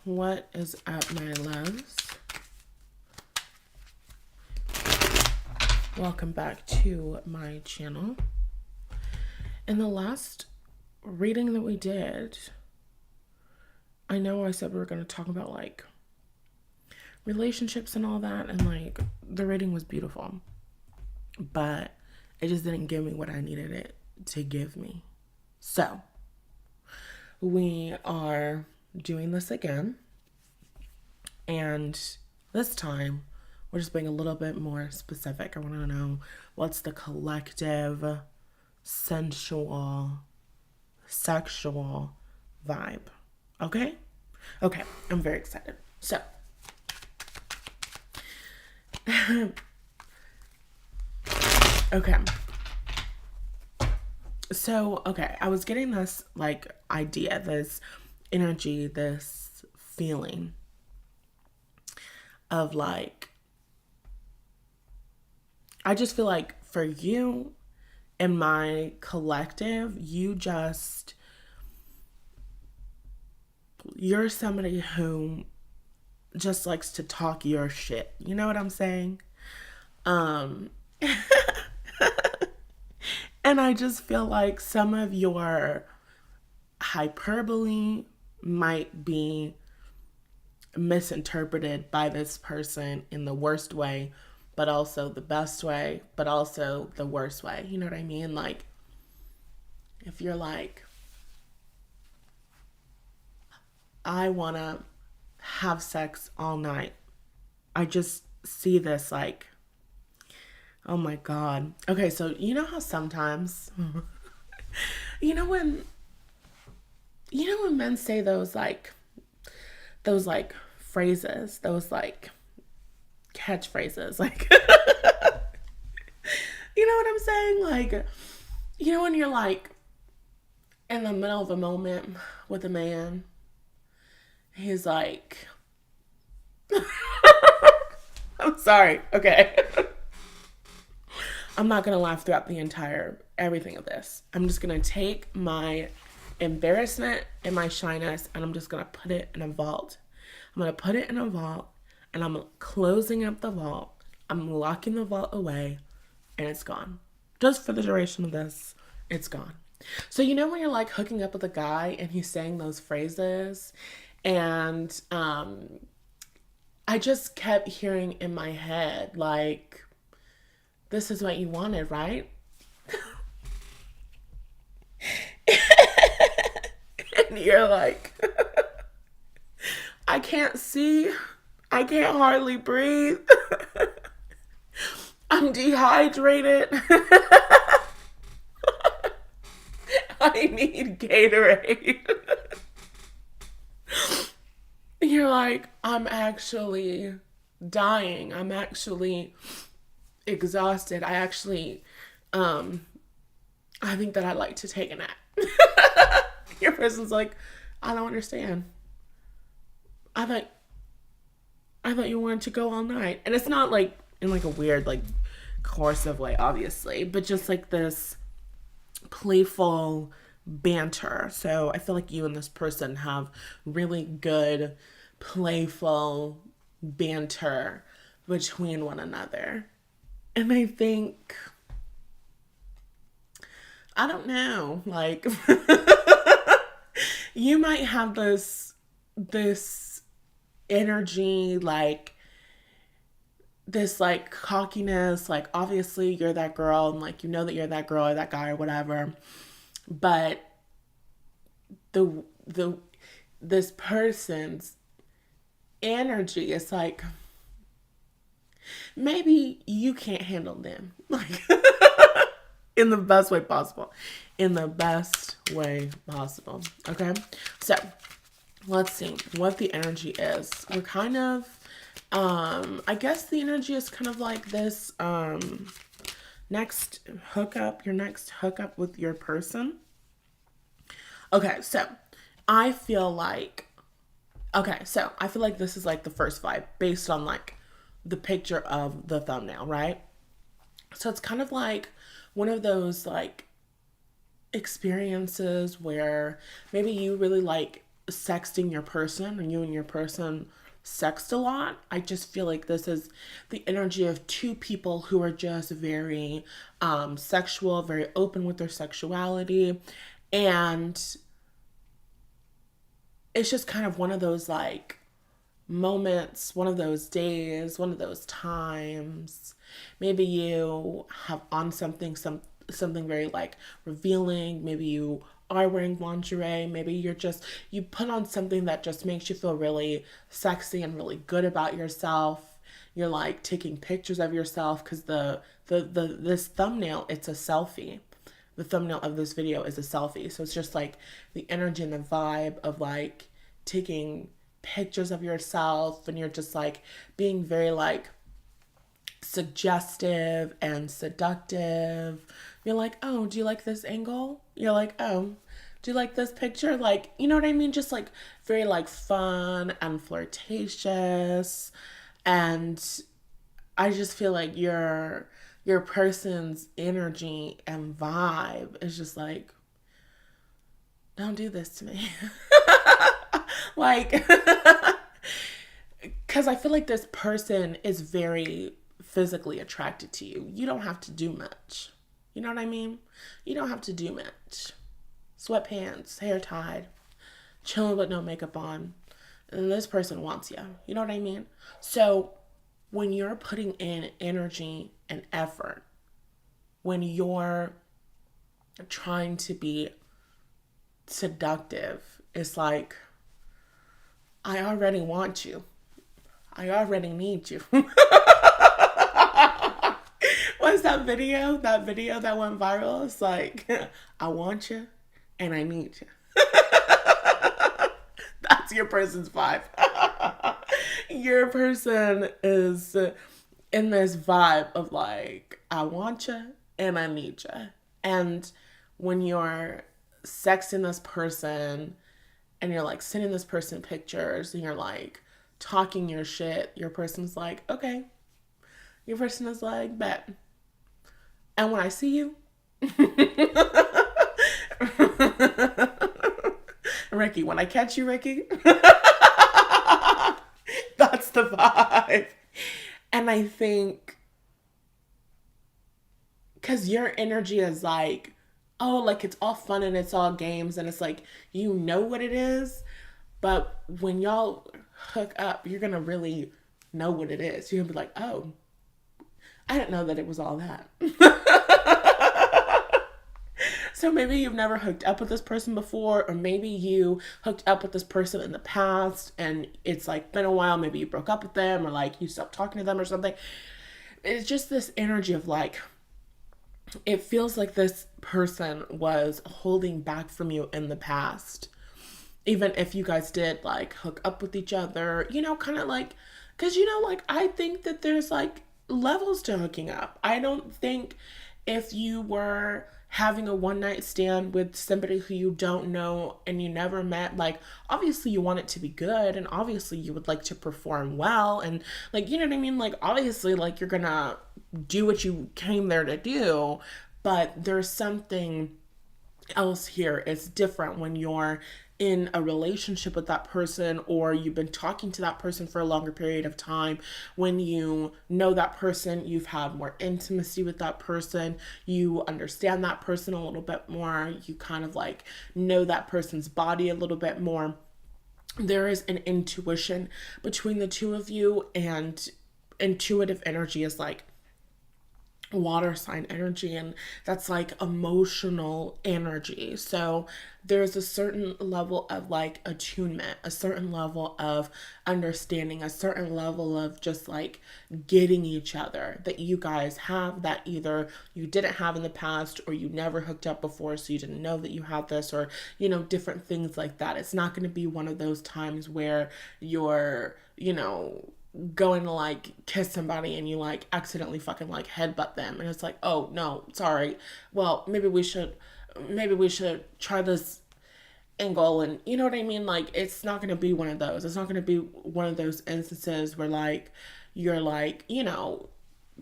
What is up, my loves? Welcome back to my channel. In the last reading that we did, I know I said we were going to talk about like relationships and all that, and like the reading was beautiful, but it just didn't give me what I needed it to give me. So we are doing this again, and this time we're just being a little bit more specific. I want to know what's the collective sensual sexual vibe. Okay, I'm very excited. So I was getting this like idea, this energy, this feeling of like, I just feel like for you and my collective, you're somebody who just likes to talk your shit. You know what I'm saying? And I just feel like some of your hyperbole might be misinterpreted by this person in the worst way, but also the best way, but also the worst way. You know what I mean? Like, if you're like, I want to have sex all night, I just see this like, oh my God. Okay, so you know how sometimes, you know when men say those phrases, those like catchphrases, like, you know what I'm saying? Like, you know when you're like in the middle of a moment with a man, he's like, I'm sorry, okay. I'm not going to laugh throughout the entire everything of this. I'm just going to take my embarrassment and my shyness and I'm just going to put it in a vault. I'm going to put it in a vault and I'm closing up the vault. I'm locking the vault away and it's gone. Just for the duration of this, it's gone. So you know when you're like hooking up with a guy and he's saying those phrases, and I just kept hearing in my head like, this is what you wanted, right? And you're like, I can't see. I can't hardly breathe. I'm dehydrated. I need Gatorade. You're like, I'm actually dying. I'm actually exhausted. I think that I'd like to take a nap. Your person's like, I don't understand. I thought you wanted to go all night. And it's not like in like a weird, like coercive way, obviously, but just like this playful banter. So I feel like you and this person have really good, playful banter between one another. And I think, I don't know, like, you might have this energy, like, this, like, cockiness, like, obviously you're that girl, and, like, you know that you're that girl or that guy or whatever, but this person's energy is like, maybe you can't handle them, like, in the best way possible. In the best way possible. Okay? So, let's see what the energy is. We're kind of, I guess the energy is kind of like this, next hookup, your next hookup with your person. Okay, so I feel like, this is like the first vibe based on like the picture of the thumbnail, right? So it's kind of like one of those like experiences where maybe you really like sexting your person, or you and your person sexed a lot. I just feel like this is the energy of two people who are just very sexual, very open with their sexuality. And it's just kind of one of those like moments, one of those days, one of those times. Maybe you have on something very like revealing. Maybe you are wearing lingerie. Maybe you put on something that just makes you feel really sexy and really good about yourself. You're like taking pictures of yourself because the this thumbnail, it's a selfie. The thumbnail of this video is a selfie. So it's just like the energy and the vibe of like taking pictures of yourself, and you're just like being very like suggestive and seductive. You're like, oh, do you like this angle? You're like, oh, do you like this picture? Like, you know what I mean? Just like very like fun and flirtatious. And I just feel like your person's energy and vibe is just like, don't do this to me. Like, because I feel like this person is very physically attracted to you. You don't have to do much. You know what I mean? You don't have to do much. Sweatpants, hair tied, chilling with no makeup on. And this person wants you. You know what I mean? So when you're putting in energy and effort, when you're trying to be seductive, it's like, I already want you. I already need you. What's that video? That video that went viral? It's like, I want you and I need you. That's your person's vibe. Your person is in this vibe of like, I want you and I need you. And when you're sexting this person and you're like sending this person pictures and you're like talking your shit, your person's like, okay. Your person is like, bet. And when I see you, Ricky, when I catch you, Ricky, that's the vibe. And I think, because your energy is like, oh, like it's all fun and it's all games and it's like, you know what it is. But when y'all hook up, you're going to really know what it is. You're going to be like, oh, I didn't know that it was all that. So maybe you've never hooked up with this person before, or maybe you hooked up with this person in the past and it's like been a while. Maybe you broke up with them or like you stopped talking to them or something. It's just this energy of like, it feels like this person was holding back from you in the past. Even if you guys did like hook up with each other, you know, kind of like, because, you know, like I think that there's like levels to hooking up. I don't think if you were having a one night stand with somebody who you don't know and you never met, like obviously you want it to be good and obviously you would like to perform well and like, you know what I mean? Like obviously like you're gonna do what you came there to do, but there's something else here. It's different when you're in a relationship with that person or you've been talking to that person for a longer period of time. When you know that person, you've had more intimacy with that person, you understand that person a little bit more, you kind of like know that person's body a little bit more. There is an intuition between the two of you, and intuitive energy is like water sign energy, and that's like emotional energy. So there's a certain level of like attunement, a certain level of understanding, a certain level of just like getting each other that you guys have that either you didn't have in the past or you never hooked up before, so you didn't know that you had this, or you know, different things like that. It's not going to be one of those times where you're, you know, going to like kiss somebody and you like accidentally fucking like headbutt them and it's like, oh no, sorry, well maybe we should try this angle, and you know what I mean? Like it's not going to be one of those. It's not going to be one of those instances where like you're like, you know,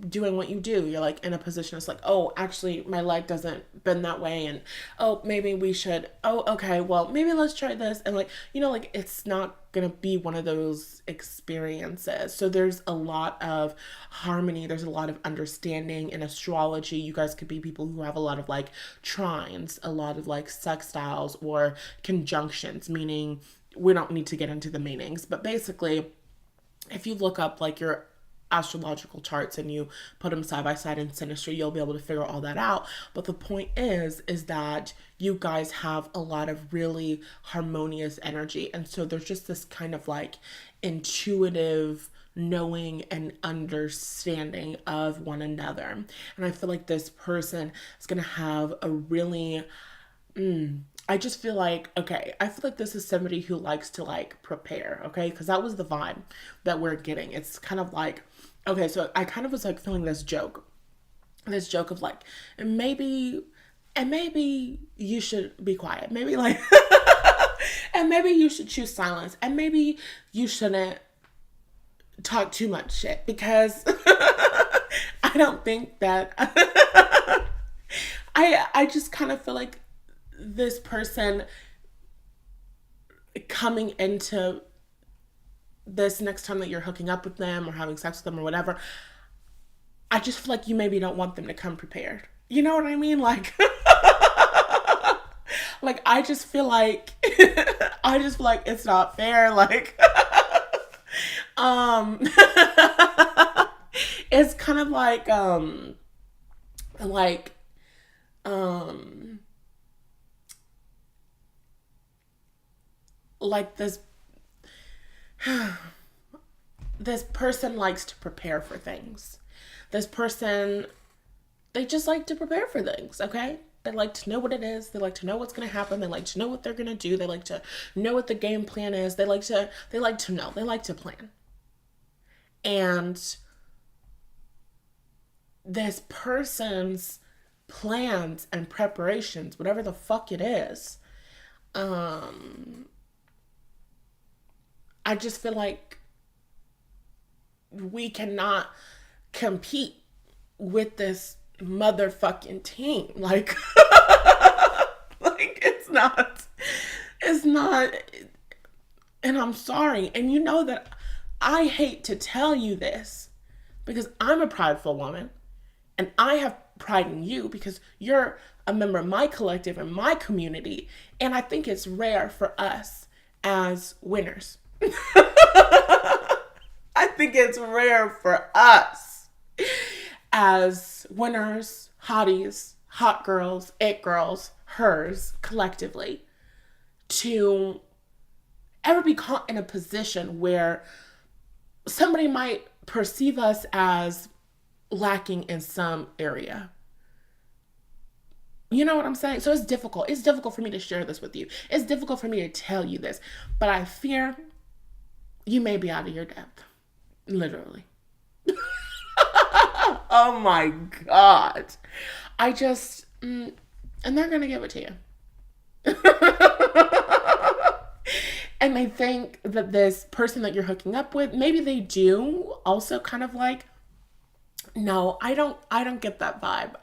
doing what you do. You're like in a position it's like, oh, actually my leg doesn't bend that way, and oh, maybe we should, oh, okay, well, maybe let's try this. And like, like it's not gonna be one of those experiences. So there's a lot of harmony, there's a lot of understanding. In astrology, you guys could be people who have a lot of like trines, a lot of like sextiles or conjunctions, meaning we don't need to get into the meanings, but basically if you look up like your astrological charts and you put them side by side in synastry, you'll be able to figure all that out. But the point is that you guys have a lot of really harmonious energy, and so there's just this kind of like intuitive knowing and understanding of one another. And I feel like this person is going to have a really I just feel like, okay, I feel like this is somebody who likes to like prepare, okay? Because that was the vibe that we're getting. It's kind of like, okay, so I kind of was like feeling this joke of like, and maybe you should be quiet. Maybe like, and maybe you should choose silence. And maybe you shouldn't talk too much shit, because I don't think that, I just kind of feel like this person coming into this next time that you're hooking up with them or having sex with them or whatever, I just feel like you maybe don't want them to come prepared. You know what I mean? Like, like I just feel like it's not fair. Like, it's kind of like, like this person likes to prepare for things. This person, they just like to prepare for things, okay? They like to know what it is. They like to know what's going to happen. They like to know what they're going to do. They like to know what the game plan is. They like to know. They like to plan. And this person's plans and preparations, whatever the fuck it is, I just feel like we cannot compete with this motherfucking team. Like, like it's not, and I'm sorry. And you know that I hate to tell you this because I'm a prideful woman and I have pride in you because you're a member of my collective and my community. And I think it's rare for us as winners. I think it's rare for us as winners, hotties, hot girls, it girls, hers, collectively, to ever be caught in a position where somebody might perceive us as lacking in some area. You know what I'm saying? So it's difficult. It's difficult for me to share this with you. It's difficult for me to tell you this. But I fear you may be out of your depth. Literally. Oh my God. I just, and they're going to give it to you. And I think that this person that you're hooking up with, maybe they do also kind of like, no, I don't get that vibe.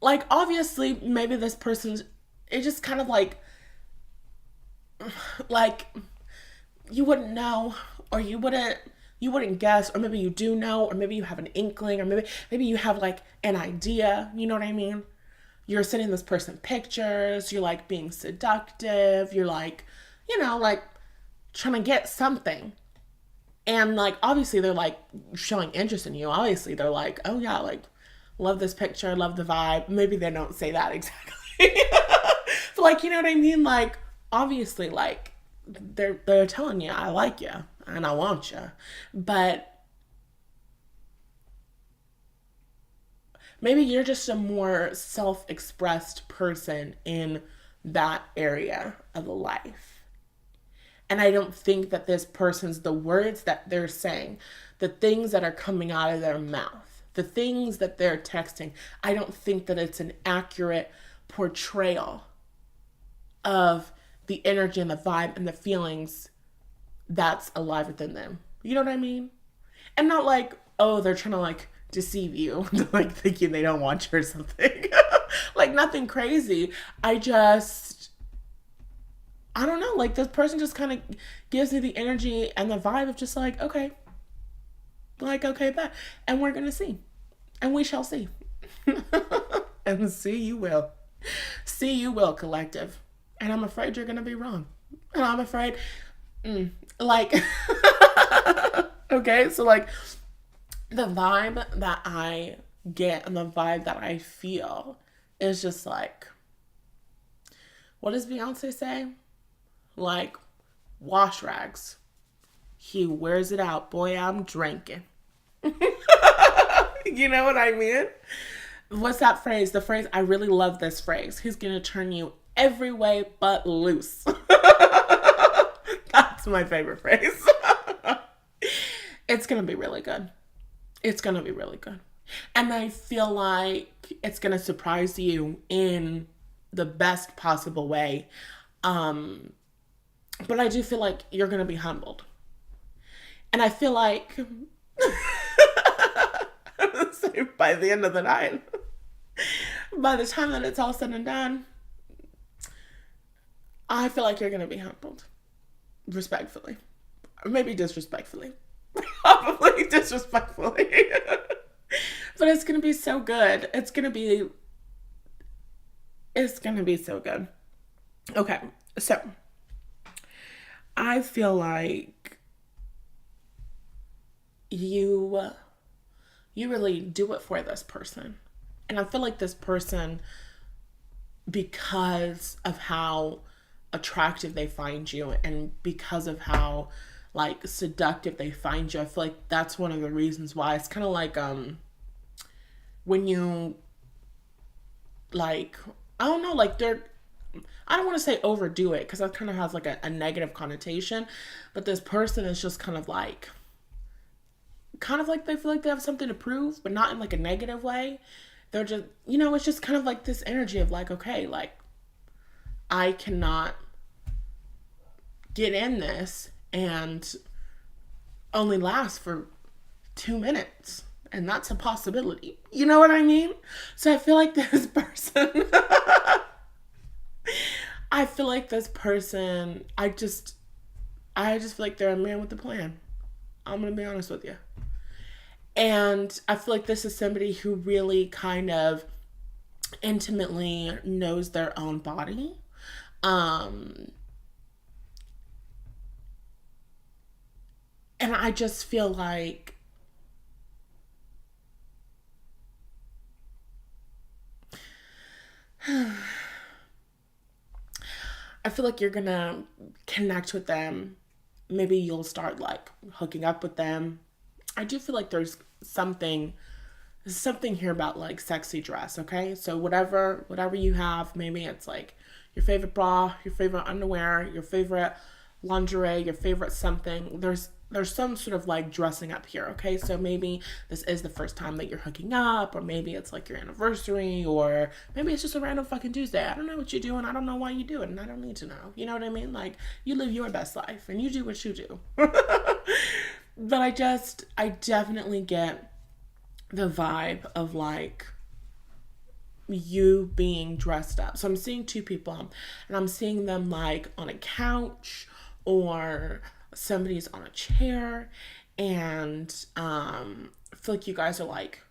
Like, obviously, maybe this person's, it just kind of like, you wouldn't know, or you wouldn't guess, or maybe you do know, or maybe you have an inkling, or maybe you have like an idea, you know what I mean? You're sending this person pictures, you're like being seductive, you're like, like trying to get something. And like, obviously they're like showing interest in you. Obviously they're like, oh yeah, like, love this picture, love the vibe. Maybe they don't say that exactly. But like, you know what I mean? Like, obviously, like, they're telling you, I like you and I want you. But maybe you're just a more self-expressed person in that area of life. And I don't think that this person's, the words that they're saying, the things that are coming out of their mouth, the things that they're texting, I don't think that it's an accurate portrayal of the energy and the vibe and the feelings that's alive within them. You know what I mean? And not like, oh, they're trying to like deceive you, like thinking they don't want you or something. Like nothing crazy. I don't know, like this person just kind of gives me the energy and the vibe of just okay, that. And we're going to see. And we shall see. And see you will. See you will, collective. And I'm afraid you're going to be wrong. And I'm afraid, like, okay, so like the vibe that I get and the vibe that I feel is just like, what does Beyonce say? Like, wash rags. He wears it out. Boy, I'm drinking. You know what I mean? What's that phrase? The phrase, I really love this phrase. He's going to turn you every way but loose. That's my favorite phrase. It's going to be really good. It's going to be really good. And I feel like it's going to surprise you in the best possible way. But I do feel like you're going to be humbled. And I feel like by the end of the night, by the time that it's all said and done, I feel like you're going to be humbled. Respectfully. Or maybe disrespectfully. Probably disrespectfully. But it's going to be so good. It's going to be so good. Okay, so I feel like you really do it for this person. And I feel like this person, because of how attractive they find you and because of how like seductive they find you, I feel like that's one of the reasons why. It's kind of like when you like, I don't know, like I don't want to say overdo it because that kind of has like a negative connotation, but this person is just kind of like they feel like they have something to prove, but not in like a negative way. They're just, it's just kind of like this energy of like, okay, like I cannot get in this and only last for 2 minutes. And that's a possibility. You know what I mean? So I feel like this person, I just feel like they're a man with a plan. I'm going to be honest with you. And I feel like this is somebody who really kind of intimately knows their own body. And I just feel like you're gonna connect with them. Maybe you'll start like hooking up with them. I do feel like there's something here about like sexy dress, okay? So whatever you have, maybe it's like your favorite bra, your favorite underwear, your favorite lingerie, your favorite something. There's some sort of like dressing up here, okay? So maybe this is the first time that you're hooking up, or maybe it's like your anniversary, or maybe it's just a random fucking Tuesday. I don't know what you do, and I don't know why you do it, and I don't need to know. You know what I mean? Like, you live your best life, and you do what you do. But I definitely get the vibe of like you being dressed up. So I'm seeing two people, and I'm seeing them like on a couch, or somebody's on a chair, and I feel like you guys are like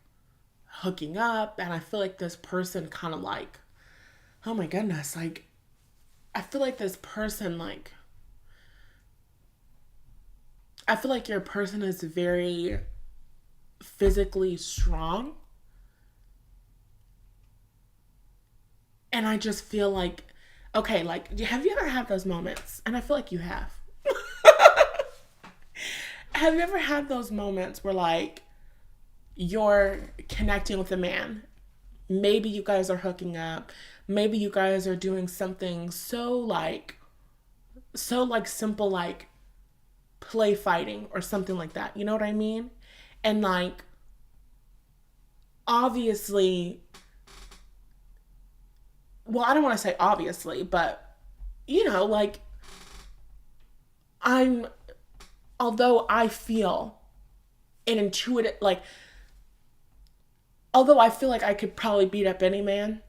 hooking up, and I feel like this person kind of like, oh my goodness, like I feel like this person like, I feel like your person is very physically strong, and I just feel like, okay, like have you ever had those moments? And I feel like you have. Have you ever had those moments where like you're connecting with a man? Maybe you guys are hooking up. Maybe you guys are doing something so simple, like play fighting or something like that. You know what I mean? And like, obviously, well, I don't want to say obviously, but like although I feel an intuitive, like, although I feel like I could probably beat up any man.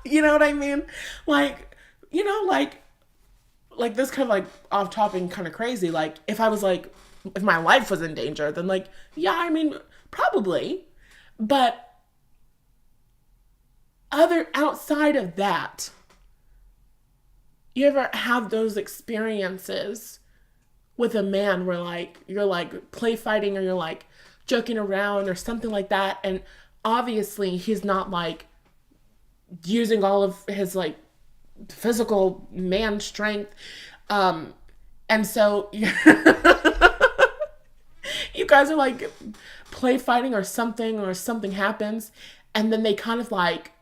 You know what I mean? Like, like this kind of like off topic and kind of crazy. Like, if I was like, if my life was in danger, then like, yeah, I mean, probably. But other outside of that, you ever have those experiences with a man where like you're like play fighting or you're like joking around or something like that, and obviously he's not like using all of his like physical man strength, and so you guys are like play fighting or something happens, and then they kind of like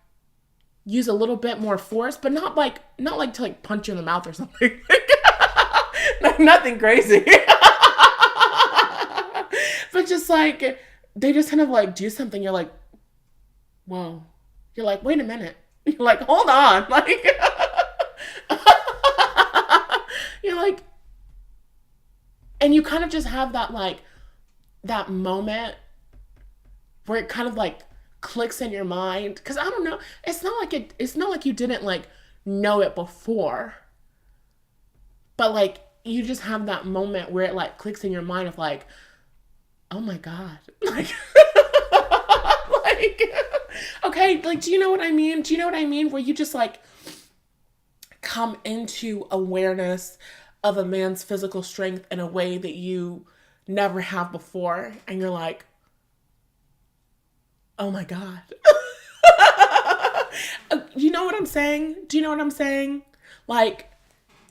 use a little bit more force, but not like to like punch you in the mouth or something. Nothing crazy. But just like they just kind of like do something, you're like, whoa. You're like, wait a minute. You're like, hold on. Like you're like, and you kind of just have that like that moment where it kind of like clicks in your mind, because I don't know, it's not like you didn't like know it before, but like you just have that moment where it like clicks in your mind of like, oh my god, like like okay, like do you know what I mean, where you just like come into awareness of a man's physical strength in a way that you never have before, and you're like, oh my god. You know what I'm saying? Do you know what I'm saying? Like,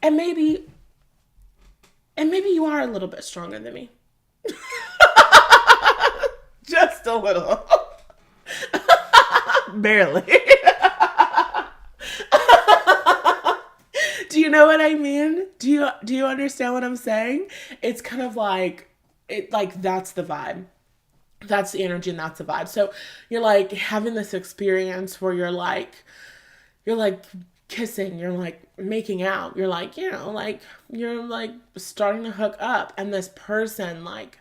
and maybe you are a little bit stronger than me. Just a little. Barely. Do you know what I mean? Do you understand what I'm saying? It's kind of like that's the vibe. That's the energy and that's the vibe. So you're like having this experience where you're like kissing, you're like making out, you're like, like you're like starting to hook up, and this person, like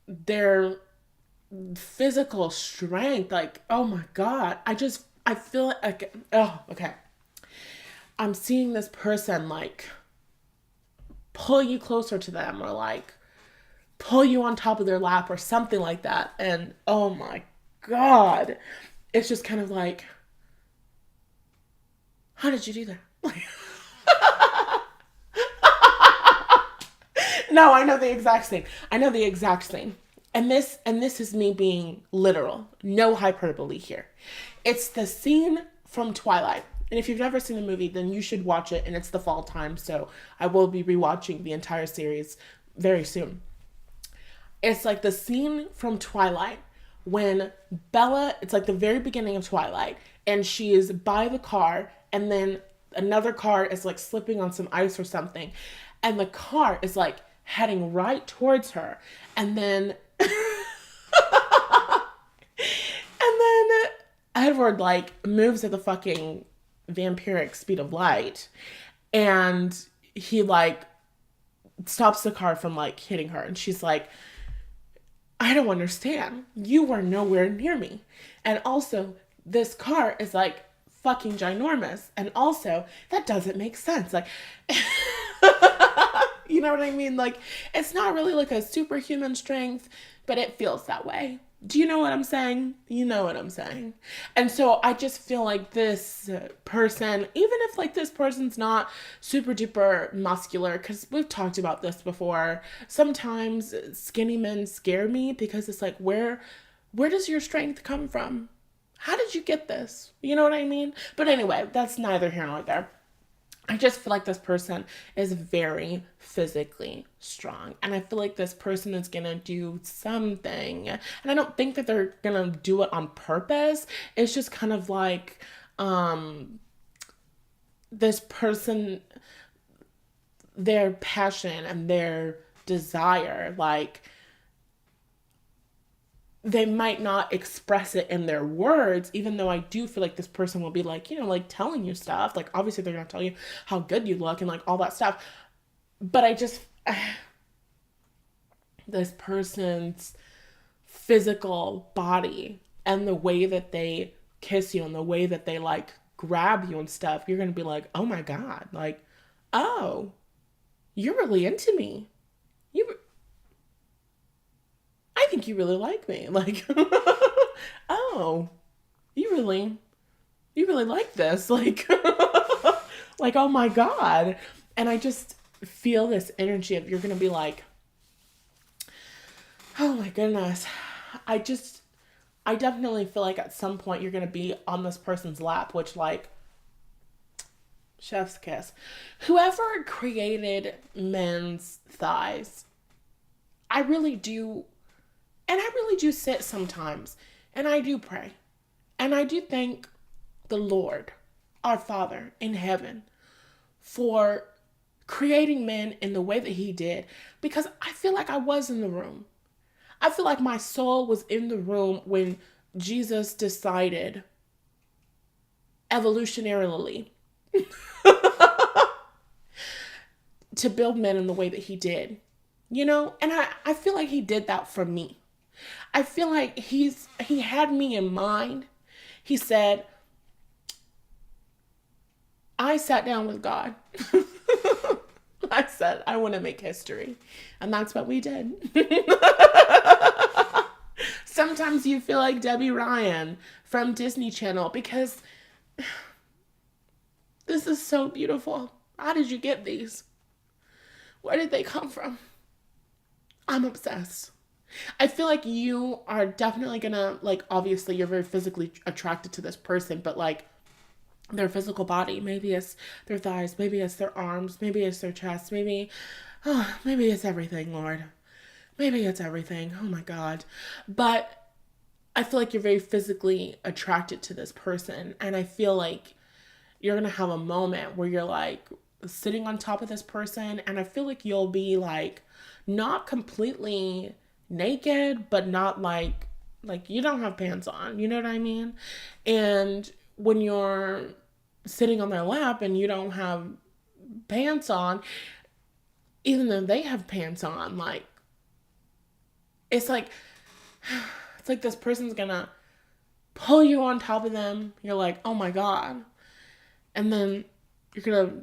their physical strength, like, oh my god, I feel like, oh, okay. I'm seeing this person like pull you closer to them, or like pull you on top of their lap or something like that. And oh my god, it's just kind of like, how did you do that? Like, no, I know the exact same. And this is me being literal. No hyperbole here. It's the scene from Twilight. And if you've never seen the movie, then you should watch it. And it's the fall time, so I will be rewatching the entire series very soon. It's like the scene from Twilight when Bella, it's like the very beginning of Twilight, and she is by the car, and then another car is like slipping on some ice or something, and the car is like heading right towards her, and then Edward like moves at the fucking vampiric speed of light, and he like stops the car from like hitting her, and she's like, I don't understand. You were nowhere near me. And also, this car is like fucking ginormous. And also, that doesn't make sense. Like, you know what I mean? Like, it's not really like a superhuman strength, but it feels that way. Do you know what I'm saying? You know what I'm saying. And so I just feel like this person, even if like this person's not super duper muscular, because we've talked about this before, sometimes skinny men scare me because it's like, where does your strength come from? How did you get this? You know what I mean? But anyway, that's neither here nor there. I just feel like this person is very physically strong. And I feel like this person is going to do something. And I don't think that they're going to do it on purpose. It's just kind of like this person, their passion and their desire, like they might not express it in their words, even though I do feel like this person will be like, like telling you stuff. Like, obviously, they're going to tell you how good you look and like all that stuff. But I just, this person's physical body and the way that they kiss you and the way that they like grab you and stuff, you're gonna be like, oh my God, like, oh, you're really into me. I think you really like me. Like, oh, you really like this. Like, like, oh my God. And I just feel this energy of you're gonna be like, oh my goodness. I definitely feel like at some point you're gonna be on this person's lap, which like chef's kiss. Whoever created men's thighs, I really do, and I really do sit sometimes, and I do pray, and I do thank the Lord, our Father in heaven, for creating men in the way that He did, because I feel like I was in the room. I feel like my soul was in the room when Jesus decided evolutionarily to build men in the way that He did. You know, and I feel like He did that for me. I feel like He had me in mind. He said, I sat down with God. I said, I want to make history. And that's what we did. Sometimes you feel like Debbie Ryan from Disney Channel because this is so beautiful. How did you get these? Where did they come from? I'm obsessed. I feel like you are definitely gonna, like, obviously you're very physically attracted to this person, but like their physical body, maybe it's their thighs, maybe it's their arms, maybe it's their chest, maybe it's everything, Lord. Maybe it's everything. Oh my God. But I feel like you're very physically attracted to this person, and I feel like you're gonna have a moment where you're like sitting on top of this person, and I feel like you'll be like not completely naked, but not like you don't have pants on, you know what I mean? And when you're sitting on their lap and you don't have pants on, even though they have pants on, like it's like this person's gonna pull you on top of them. You're like, oh my God. And then you're gonna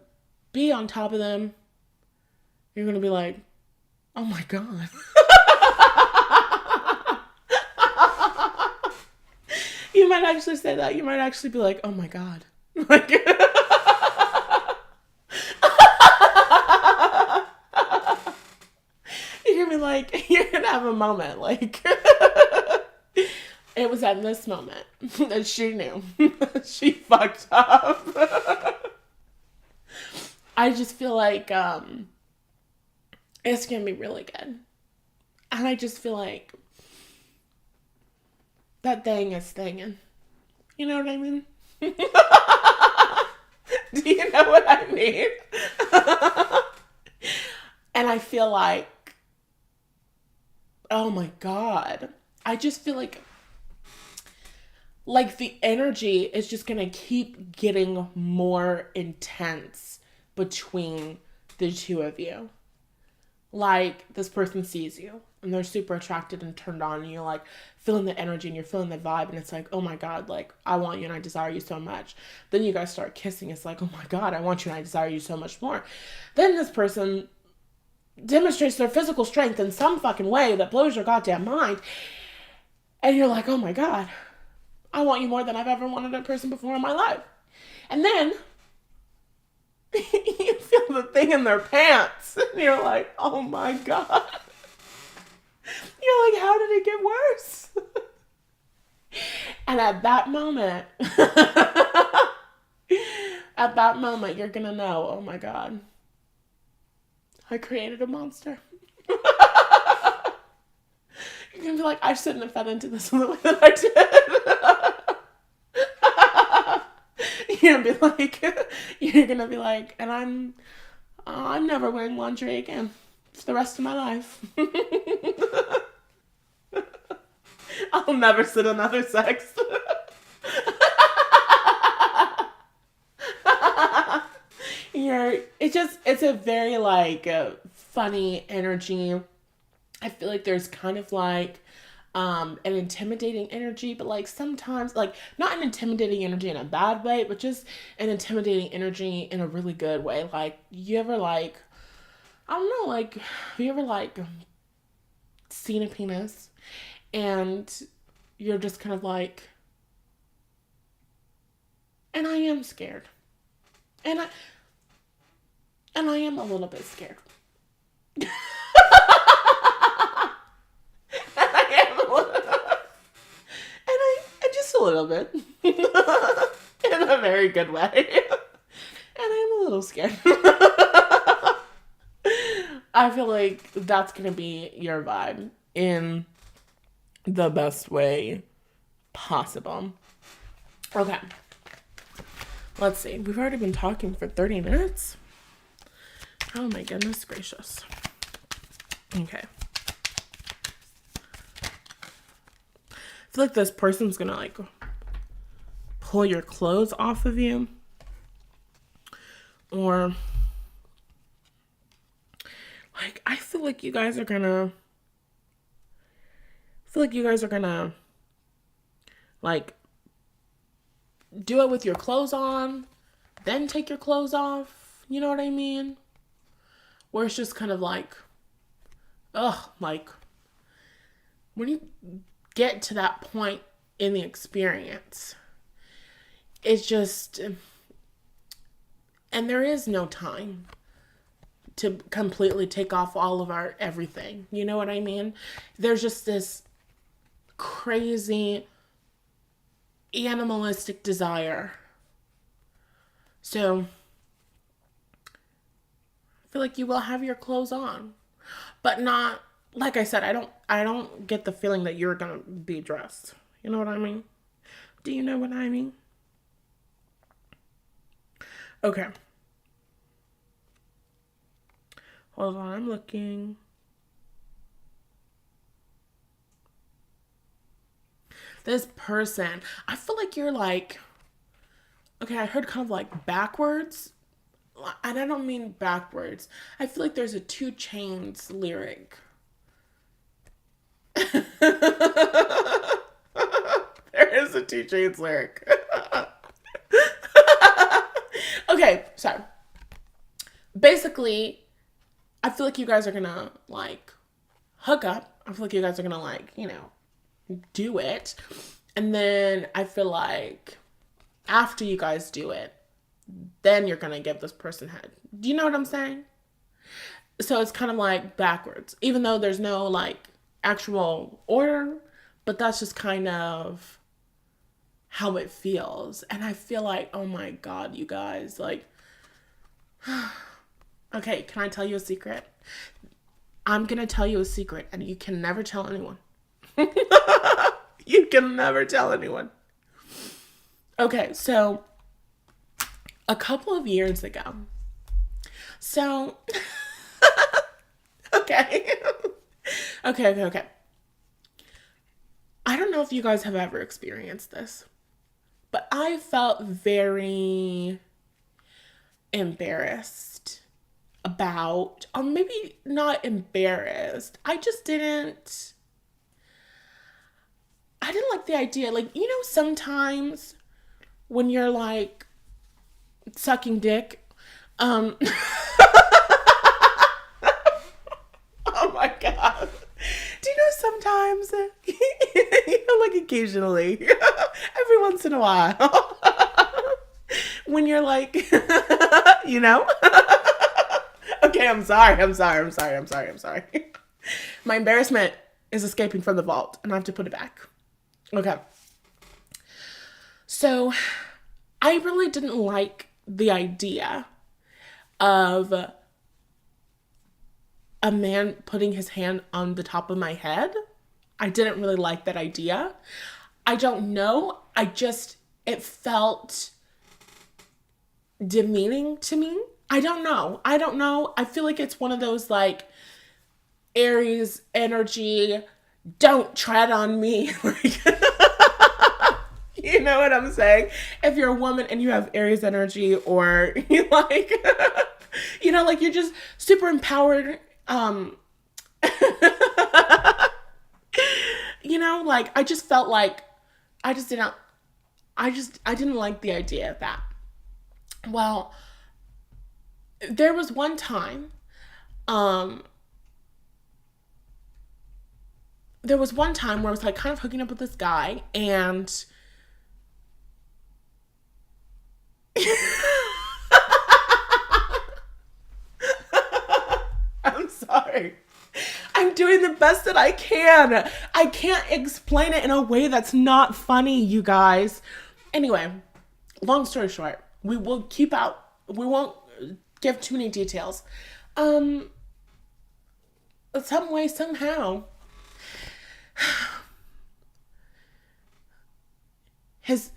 be on top of them. You're gonna be like, oh my God. You might actually say that. You might actually be like, oh my God. Like, you're gonna be like, you're gonna have a moment. Like, it was at this moment that she knew. She fucked up. I just feel like it's gonna be really good. And I just feel like that thing is thinging. You know what I mean? Do you know what I mean? And I feel oh my God. I just feel like the energy is just gonna keep getting more intense between the two of you. Like, this person sees you and they're super attracted and turned on, and you're like feeling the energy and you're feeling the vibe, and it's like, oh my God, like, I want you and I desire you so much. Then you guys start kissing. It's like, oh my God, I want you and I desire you so much more. Then this person demonstrates their physical strength in some fucking way that blows your goddamn mind, and you're like, oh my God, I want you more than I've ever wanted a person before in my life. And then you feel the thing in their pants, and you're like, oh my God. You're like, how did it get worse? And at that moment, you're gonna know, oh my God, I created a monster. You're gonna be like, I shouldn't have fed into this in the way that I did. You're gonna be like, and I'm never wearing lingerie again for the rest of my life. I'll never sit another sex. It's a very like funny energy. I feel like there's kind of like an intimidating energy, but like sometimes like not an intimidating energy in a bad way, but just an intimidating energy in a really good way. Like you ever like I don't know, like have you ever like seen a penis and you're just kind of like, and I am scared. And I am a little bit scared. I am a little, and just a little bit. In a very good way. And I am a little scared. I feel like that's gonna be your vibe in the best way possible. Okay. Let's see. We've already been talking for 30 minutes. Oh my goodness gracious. Okay. I feel like this person's gonna like pull your clothes off of you. Or like I feel like you guys are gonna like do it with your clothes on, then take your clothes off. You know what I mean? Where it's just kind of like, ugh, like when you get to that point in the experience, it's just, and there is no time to completely take off all of our everything. You know what I mean? There's just this crazy animalistic desire. So I feel like you will have your clothes on, but not, like I said, I don't get the feeling that you're gonna be dressed. You know what I mean? Do you know what I mean? Okay. Hold on, I'm looking. This person, I feel like you're like, okay, I heard kind of like backwards, and I don't mean backwards. I feel like there's a 2 Chainz lyric. There is a 2 Chainz lyric. Okay, so basically, I feel like you guys are gonna like hook up. I feel like you guys are gonna like, do it. And then I feel like after you guys do it, then you're gonna give this person head. Do you know what I'm saying? So it's kind of like backwards, even though there's no like actual order, but that's just kind of how it feels. And I feel like, oh my God, you guys, like, okay, can I tell you a secret? I'm gonna tell you a secret, and you can never tell anyone. You can never tell anyone. Okay, so a couple of years ago, so okay. Okay. I don't know if you guys have ever experienced this, but I felt very embarrassed about, or maybe not embarrassed. I didn't like the idea. Like, sometimes when you're like sucking dick, oh my God. Do you know sometimes, like occasionally, every once in a while, when you're like, okay, I'm sorry. My embarrassment is escaping from the vault, and I have to put it back. Okay. So, I really didn't like the idea of a man putting his hand on the top of my head. I didn't really like that idea. I don't know. It felt demeaning to me. I don't know. I feel like it's one of those like Aries energy, don't tread on me. Like, you know what I'm saying? If you're a woman and you have Aries energy, or you like, like you're just super empowered, You know, like I just felt like I just didn't I didn't like the idea of that. Well, there was one time um there was one time where I was like kind of hooking up with this guy and I'm sorry. I'm doing the best that I can. I can't explain it in a way that's not funny, you guys. Anyway, long story short, we won't give too many details. Um, some way, somehow, his.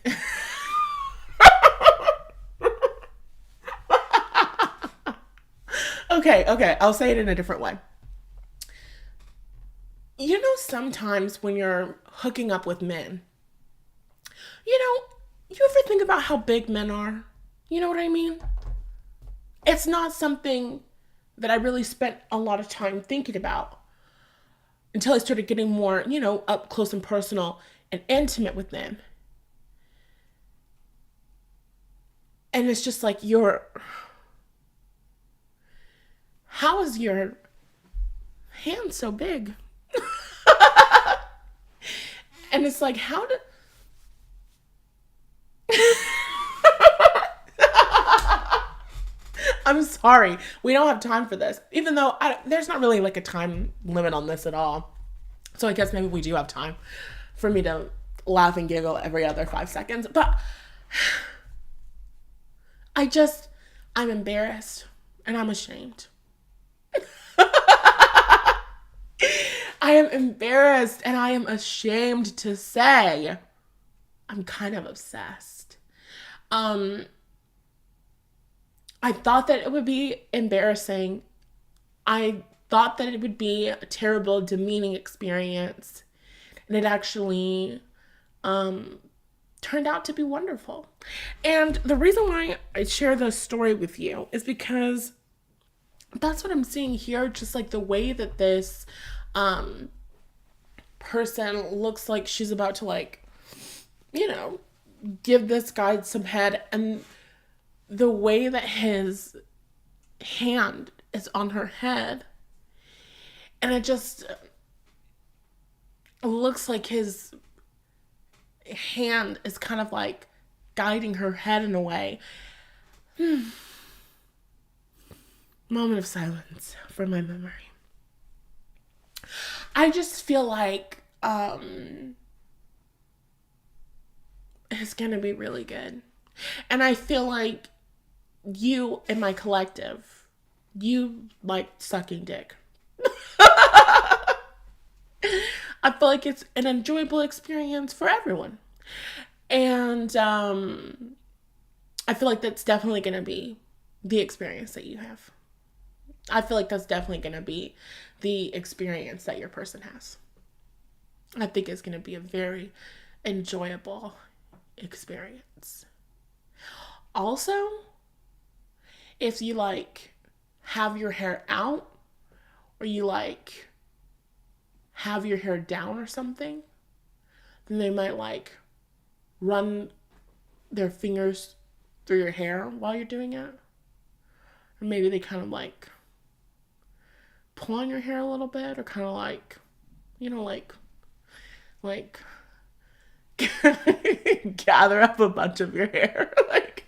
Okay, I'll say it in a different way. You know, sometimes when you're hooking up with men, you know, you ever think about how big men are? You know what I mean? It's not something that I really spent a lot of time thinking about until I started getting more, you know, up close and personal and intimate with them. And it's just like, how is your hand so big? And it's like, how did. I'm sorry. We don't have time for this. Even though there's not really like a time limit on this at all. So I guess maybe we do have time for me to laugh and giggle every other 5 seconds. But I just, I'm embarrassed and I'm ashamed. I am embarrassed and I am ashamed to say I'm kind of obsessed. Um, I thought that it would be embarrassing. I thought that it would be a terrible, demeaning experience. And it actually um, turned out to be wonderful. And the reason why I share this story with you is because that's what I'm seeing here. Just like the way that this um, person looks like she's about to, like, you know, give this guy some head. And the way that his hand is on her head. And it just looks like his hand is kind of like guiding her head in a way. Moment of silence for my memory. I just feel like it's gonna be really good. And I feel like you in my collective, you like sucking dick. I feel like it's an enjoyable experience for everyone. And I feel like that's definitely going to be the experience that you have. I feel like that's definitely going to be the experience that your person has. I think it's going to be a very enjoyable experience. Also, if you like have your hair out or you like have your hair down or something, then they might like run their fingers through your hair while you're doing it. Or maybe they kind of like pull on your hair a little bit or kind of like, you know, like gather up a bunch of your hair. Like,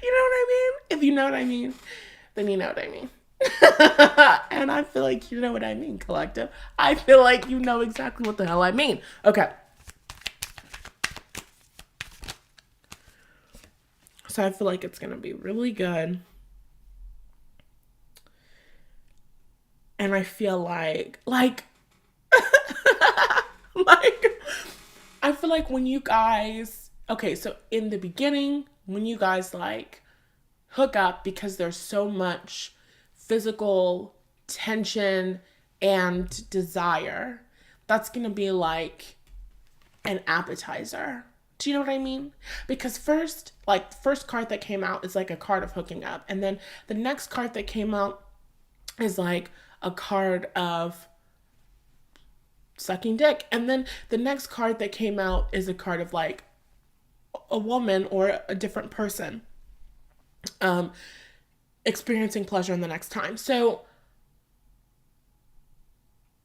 you know what I mean? If you know what I mean, then you know what I mean. And I feel like you know what I mean, collective. I feel like you know exactly what the hell I mean. Okay. So I feel like it's going to be really good. And I feel like, I feel like when you guys, okay, so in the beginning, when you guys like hook up because there's so much physical tension and desire, that's going to be like an appetizer. Do you know what I mean? Because first, like the first card that came out is like a card of hooking up. And then the next card that came out is like a card of sucking dick. And then the next card that came out is a card of like a woman or a different person experiencing pleasure in the next time. So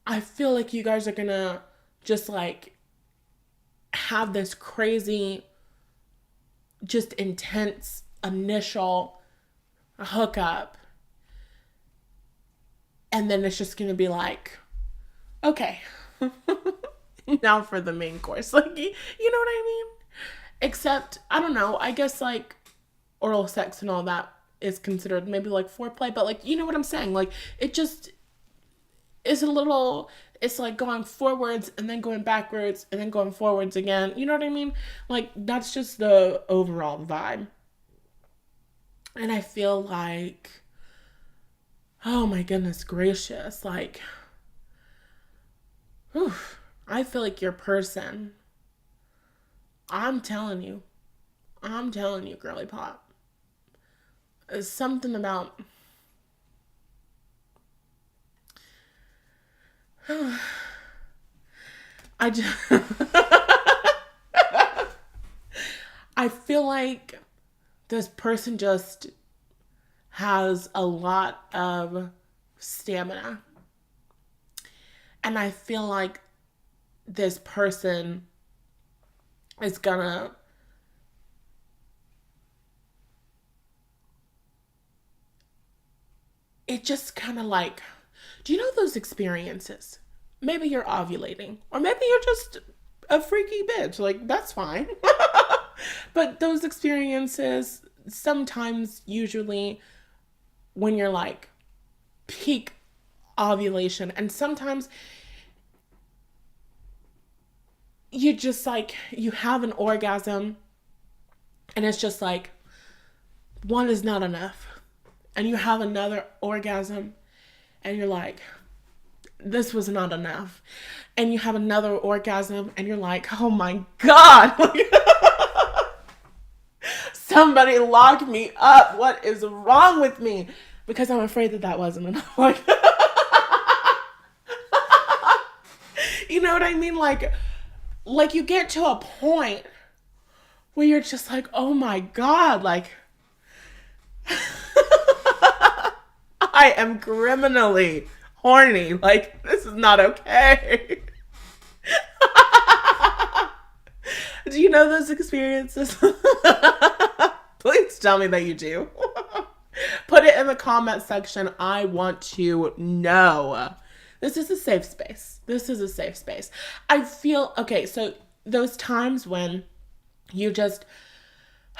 I feel like you guys are gonna just like have this crazy, just intense initial hookup. And then it's just gonna be like, okay, now for the main course. Like, you know what I mean? Except, I don't know, I guess like oral sex and all that is considered maybe like foreplay, but like, you know what I'm saying? Like, it just is a little, it's like going forwards and then going backwards and then going forwards again. You know what I mean? Like, that's just the overall vibe. And I feel like, oh my goodness gracious, like, whew, I feel like your person, I'm telling you, girly pop. There's something about I just I feel like this person just has a lot of stamina. And I feel like this person is gonna it just kind of like, do you know those experiences? Maybe you're ovulating, or maybe you're just a freaky bitch. Like, that's fine. But those experiences, sometimes, usually, when you're like peak ovulation, and sometimes you just like, you have an orgasm, and it's just like, one is not enough. And you have another orgasm, and you're like, this was not enough. And you have another orgasm, and you're like, oh my God. Somebody lock me up. What is wrong with me? Because I'm afraid that wasn't enough. Like, you know what I mean? Like you get to a point where you're just like, oh my God, like, I am criminally horny. Like, this is not okay. Do you know those experiences? Please tell me that you do. Put it in the comment section. I want to know. This is a safe space. This is a safe space. I feel, okay, so those times when you just,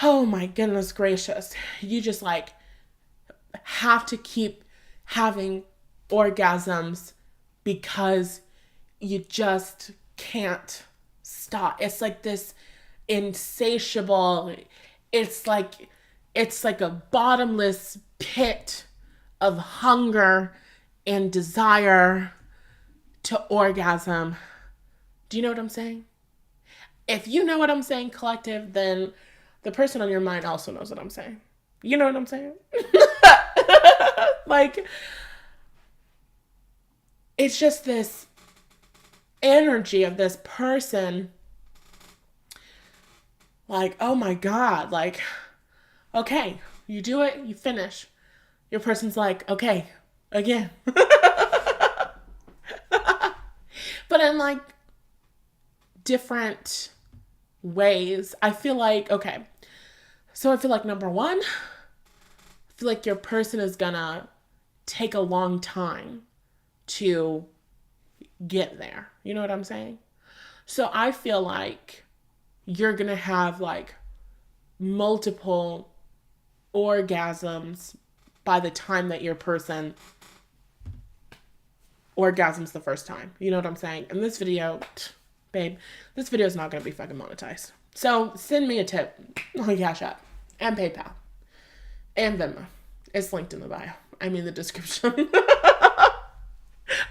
oh my goodness gracious, you just like have to keep having orgasms because you just can't stop. It's like this insatiable, it's like a bottomless pit of hunger and desire to orgasm. Do you know what I'm saying? If you know what I'm saying, collective, then the person on your mind also knows what I'm saying. You know what I'm saying? Like, it's just this energy of this person, like, oh my God, like, okay, you do it, you finish. Your person's like, okay, again. But in like different ways, I feel like, okay, so I feel like number one, I feel like your person is gonna take a long time to get there. You know what I'm saying? So I feel like you're gonna have like multiple orgasms by the time that your person orgasms the first time. You know what I'm saying? And this video, babe, this video is not gonna be fucking monetized. So send me a tip on Cash App and PayPal and Venmo. It's linked in the bio. I mean the description.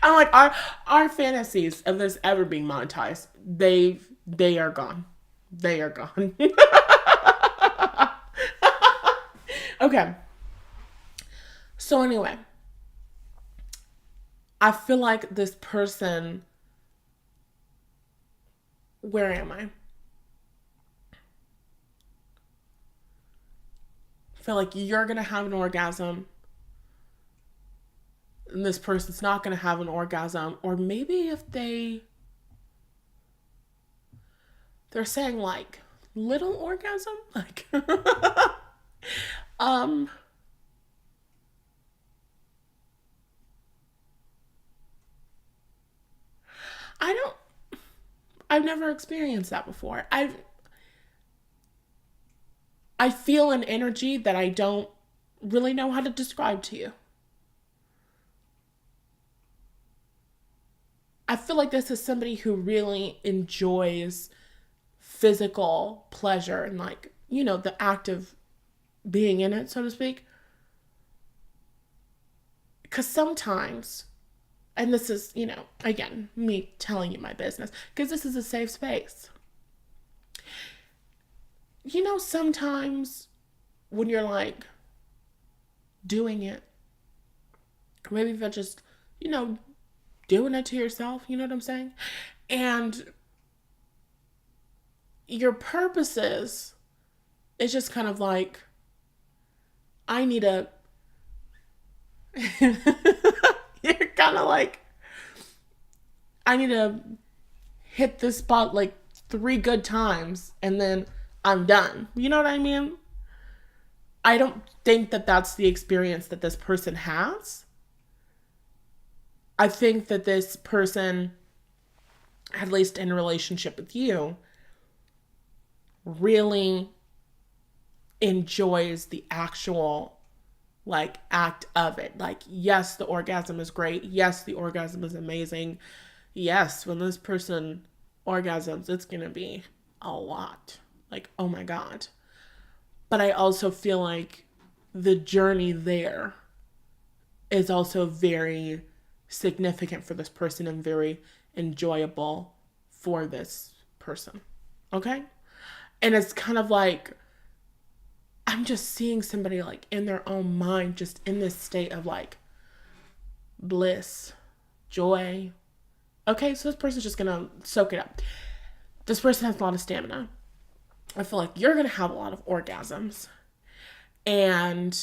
I'm like, our fantasies of this ever being monetized, they are gone. They are gone. Okay. So anyway, I feel like this person, where am I? I feel like you're going to have an orgasm and this person's not going to have an orgasm. Or maybe if they're saying like little orgasm, like, um, I don't, I've never experienced that before. I feel an energy that I don't really know how to describe to you. I feel like this is somebody who really enjoys physical pleasure and, like, the act of being in it, so to speak. Because sometimes, and this is, again, me telling you my business, because this is a safe space. Sometimes when you're like doing it, maybe if you're just, doing it to yourself, you know what I'm saying? And your purposes is just kind of like, I need a, you're kind of like, I need to hit this spot like 3 good times and then I'm done. You know what I mean? I don't think that that's the experience that this person has. I think that this person, at least in a relationship with you, really enjoys the actual like act of it. Like, yes, the orgasm is great. Yes, the orgasm is amazing. Yes, when this person orgasms, it's gonna be a lot. Like, oh my God. But I also feel like the journey there is also very significant for this person and very enjoyable for this person. Okay? And it's kind of like, I'm just seeing somebody like in their own mind, just in this state of like bliss, joy. Okay, so this person's just gonna soak it up. This person has a lot of stamina. I feel like you're gonna have a lot of orgasms. And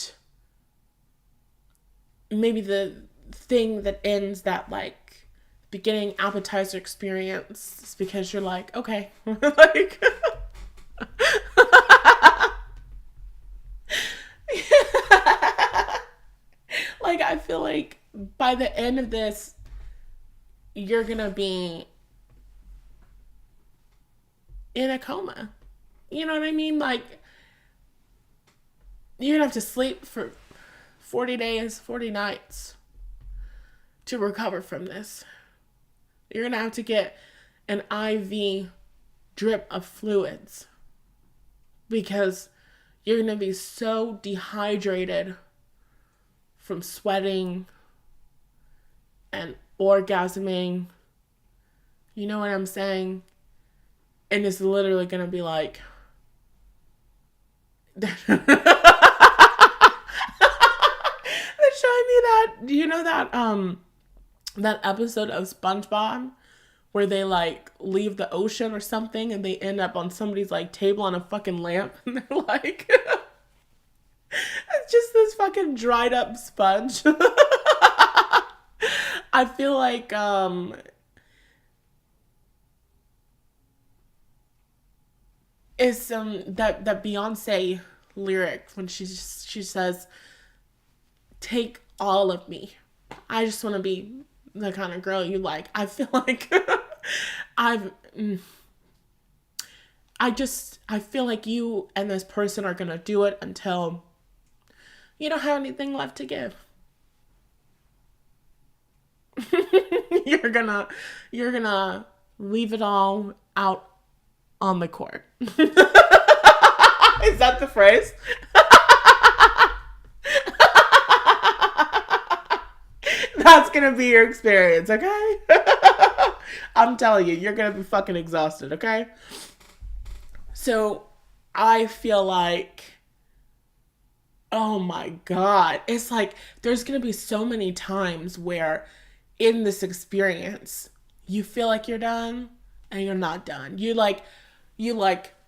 maybe the thing that ends that like beginning appetizer experience is because you're like, okay, like like I feel like by the end of this you're gonna be in a coma. You know what I mean? Like, you're gonna have to sleep for 40 days, 40 nights to recover from this. You're gonna have to get an IV drip of fluids because you're gonna be so dehydrated from sweating and orgasming. You know what I'm saying? And it's literally gonna be like they're showing me that, that episode of SpongeBob where they like leave the ocean or something and they end up on somebody's like table on a fucking lamp and they're like it's just this fucking dried up sponge. I feel like is that Beyonce lyric when she says, "Take all of me. I just want to be the kind of girl you like." I feel like I've I feel like you and this person are gonna do it until you don't have anything left to give. you're gonna leave it all out on the court. Is that the phrase? That's gonna be your experience, okay? I'm telling you, you're gonna be fucking exhausted, okay? So I feel like, oh my God, it's like there's gonna be so many times where in this experience, you feel like you're done and you're not done. You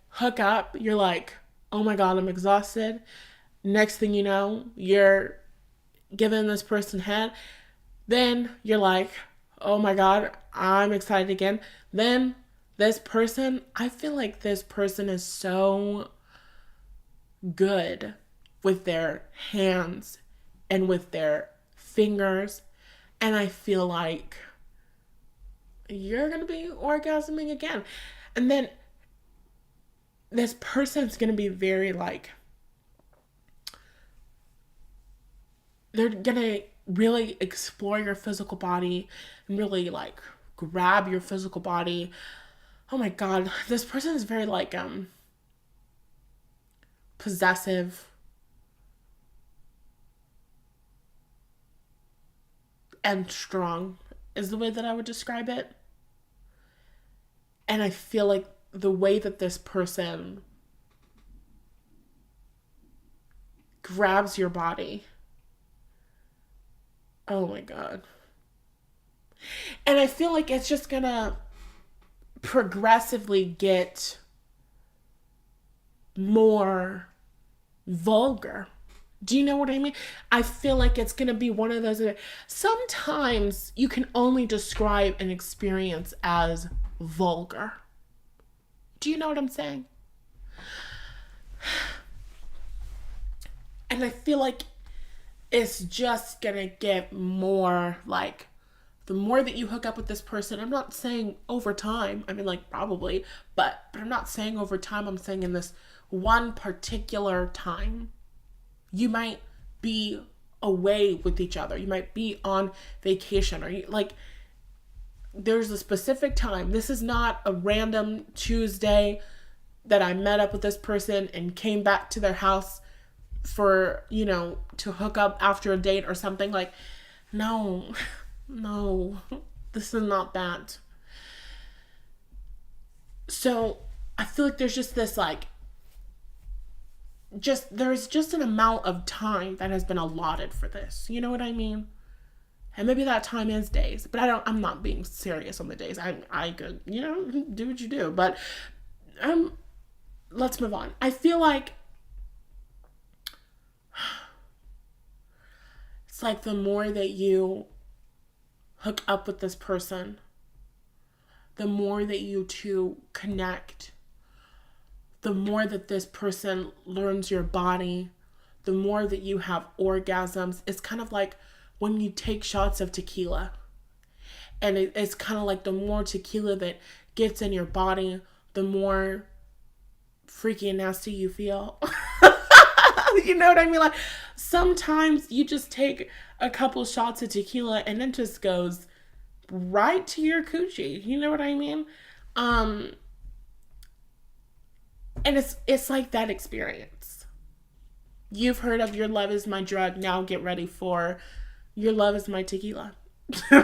hook up, you're like, oh my God, I'm exhausted. Next thing you know, you're giving this person head. Then you're like, oh my God, I'm excited again. Then this person, I feel like this person is so good with their hands and with their fingers. And I feel like you're going to be orgasming again. And then this person's going to be very like, they're going to really explore your physical body and really like grab your physical body. Oh my God, this person is very like possessive and strong is the way that I would describe it. And I feel like the way that this person grabs your body, oh my God. And I feel like it's just gonna progressively get more vulgar. Do you know what I mean? I feel like it's going to be one of those. Sometimes you can only describe an experience as vulgar. Do you know what I'm saying? And I feel like it's just going to get more like, the more that you hook up with this person, I'm not saying over time, I mean like probably, but I'm not saying over time, I'm saying in this one particular time. You might be away with each other. You might be on vacation, or you, like, there's a specific time. This is not a random Tuesday that I met up with this person and came back to their house for, you know, to hook up after a date or something. Like, no, this is not that. So I feel like there's just this like, there's just an amount of time that has been allotted for this. You know what I mean? And maybe that time is days, but I'm not being serious on the days. I could, you know, do what you do. But let's move on. I feel like it's like the more that you hook up with this person, the more that you two connect, the more that this person learns your body, the more that you have orgasms. It's kind of like when you take shots of tequila. And it's kind of like the more tequila that gets in your body, the more freaky and nasty you feel. You know what I mean? Like, sometimes you just take a couple shots of tequila and it just goes right to your coochie. You know what I mean? And it's like that experience. You've heard of your love is my drug. Now get ready for your love is my tequila. I